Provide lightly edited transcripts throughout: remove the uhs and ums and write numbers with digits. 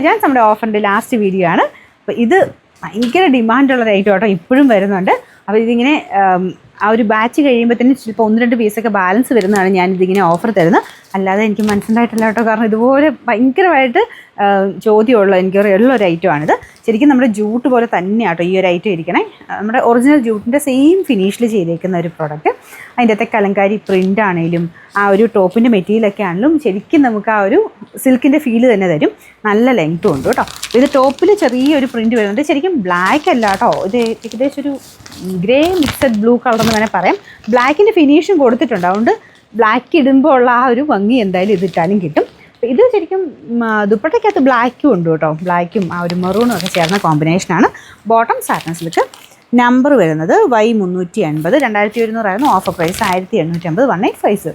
Intelligence നമ്മുടെ ഓഫറിൻ്റെ last video ആണ്. അപ്പോൾ ഇത് ഭയങ്കര ഡിമാൻഡുള്ള ഒരു ഐറ്റം കേട്ടോ, ഇപ്പോഴും വരുന്നുണ്ട്. അപ്പോൾ ഇതിങ്ങനെ ആ ഒരു ബാച്ച് കഴിയുമ്പോഴത്തേനും ചിലപ്പോൾ 1-2 പീസൊക്കെ ബാലൻസ് വരുന്നതാണ് ഞാനിതിങ്ങനെ ഓഫർ തരുന്നത്. അല്ലാതെ എനിക്ക് മനസ്സിലായിട്ടില്ല കേട്ടോ, കാരണം ഇതുപോലെ ഭയങ്കരമായിട്ട് ചോദ്യമുള്ള എനിക്കറിയുള്ളൊരു ഐറ്റമാണിത്. ശരിക്കും നമ്മുടെ ജൂട്ട് പോലെ തന്നെയാട്ടോ ഈ ഒരു ഐറ്റം ഇരിക്കണേ. നമ്മുടെ ഒറിജിനൽ ജൂട്ടിൻ്റെ സെയിം ഫിനിഷിൽ ചെയ്തേക്കുന്ന ഒരു പ്രോഡക്റ്റ്. അതിൻ്റെ അകത്തെ കലങ്കാരി പ്രിൻ്റ് ആണെങ്കിലും ആ ഒരു ടോപ്പിൻ്റെ മെറ്റീരിയലൊക്കെ ആണെങ്കിലും ശരിക്കും നമുക്ക് ആ ഒരു സിൽക്കിൻ്റെ ഫീല് തന്നെ തരും. നല്ല ലെങ്ത്തും ഉണ്ട് കേട്ടോ. ഇത് ടോപ്പിൽ ചെറിയൊരു പ്രിൻറ്റ് വരുന്നുണ്ട്. ശരിക്കും ബ്ലാക്ക് അല്ല കേട്ടോ, ഇത് ഏകദേശം ഒരു ഗ്രേ മിക്സഡ് ബ്ലൂ കളർ എന്ന് വേണേൽ പറയാം. ബ്ലാക്കിൻ്റെ ഫിനിഷും കൊടുത്തിട്ടുണ്ട്, അതുകൊണ്ട് ബ്ലാക്ക് ഇടുമ്പോൾ ഉള്ള ആ ഒരു ഭംഗി എന്തായാലും ഇതിട്ടാലും കിട്ടും. ഇത് ശരിക്കും ദുപ്പട്ടയ്ക്കകത്ത് ബ്ലാക്കും ഉണ്ട് കേട്ടോ, ബ്ലാക്കും ആ ഒരു മെറൂണും ഒക്കെ ചേർന്ന കോമ്പിനേഷനാണ്. Bottom satin silk. നമ്പർ വരുന്നത് Y380, 2100 ആയിരുന്നു ഓഫർ പ്രൈസ്, 1850, 1850.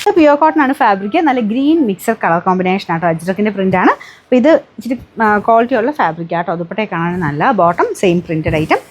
ഇത് പ്യുവർ കോട്ടൺ ആണ് ഫാബ്രിക്. നല്ല ഗ്രീൻ മിക്സഡ് കളർ കോമ്പിനേഷൻ ആട്ടോ, അജ്രക്കിൻ്റെ പ്രിൻ്റാണ്. അപ്പോൾ ഇത് ഇച്ചിരി ക്വാളിറ്റി ഉള്ള ഫാബ്രിക് ആട്ടോ, ദുപ്പട്ടയെ കാണാൻ നല്ല. Bottom same printed item.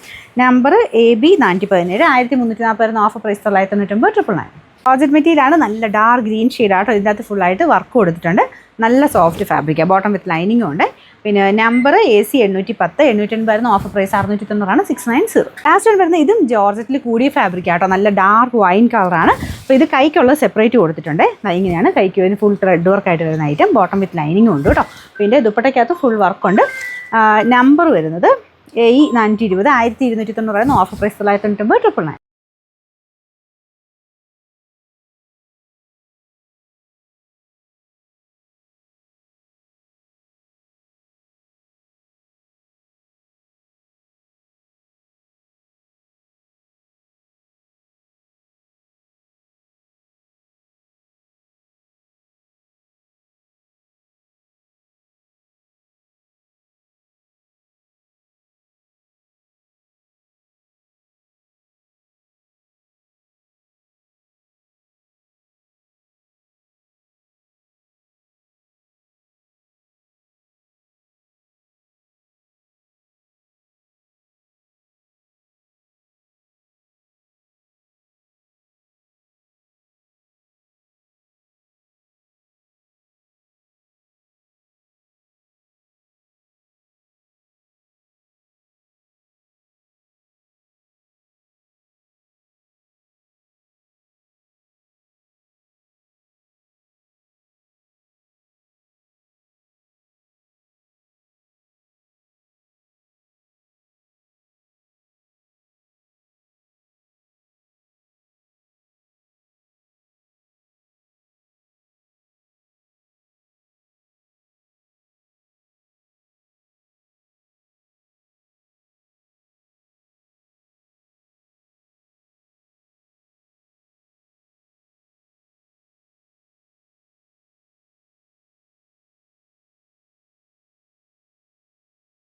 Number AB417, 1340 offer price 999, 999. Georgette മെറ്റീരിയലാണ്, നല്ല ഡാർക്ക് ഗ്രീൻ ഷെയ്ഡാട്ടോ. ഇതിനകത്ത് ഫുള്ളായിട്ട് വർക്ക് കൊടുത്തിട്ടുണ്ട്. നല്ല സോഫ്റ്റ് ഫാബ്രിക്കാണ്, ബോട്ടം വിത്ത് ലൈനിങ്ങും ഉണ്ട്. പിന്നെ number AC 810, 880 offer price 690, 690. Last one വരുന്നത് ഇതും ജോർജറ്റിൽ കൂടിയ ഫാബ്രിക്കാട്ടോ, നല്ല ഡാർക്ക് വൈൻ കളറാണ്. അപ്പോൾ ഇത് കൈക്കുള്ള സെപ്പറേറ്റ് കൊടുത്തിട്ടുണ്ട്. ഇങ്ങനെയാണ് കൈക്ക് ഒരു ഫുൾ ത്രെഡ് വർക്ക് ആയിട്ട് വരുന്ന ഐറ്റം. ബോട്ടം വിത്ത് ലൈനിങ്ങും ഉണ്ട് കേട്ടോ. പിന്നെ ദുപ്പട്ടയ്ക്കകത്ത് ഫുൾ വർക്കുണ്ട്. നമ്പർ വരുന്നത് AE420, 1290 ഓഫർ പ്രൈസ് 999, 999.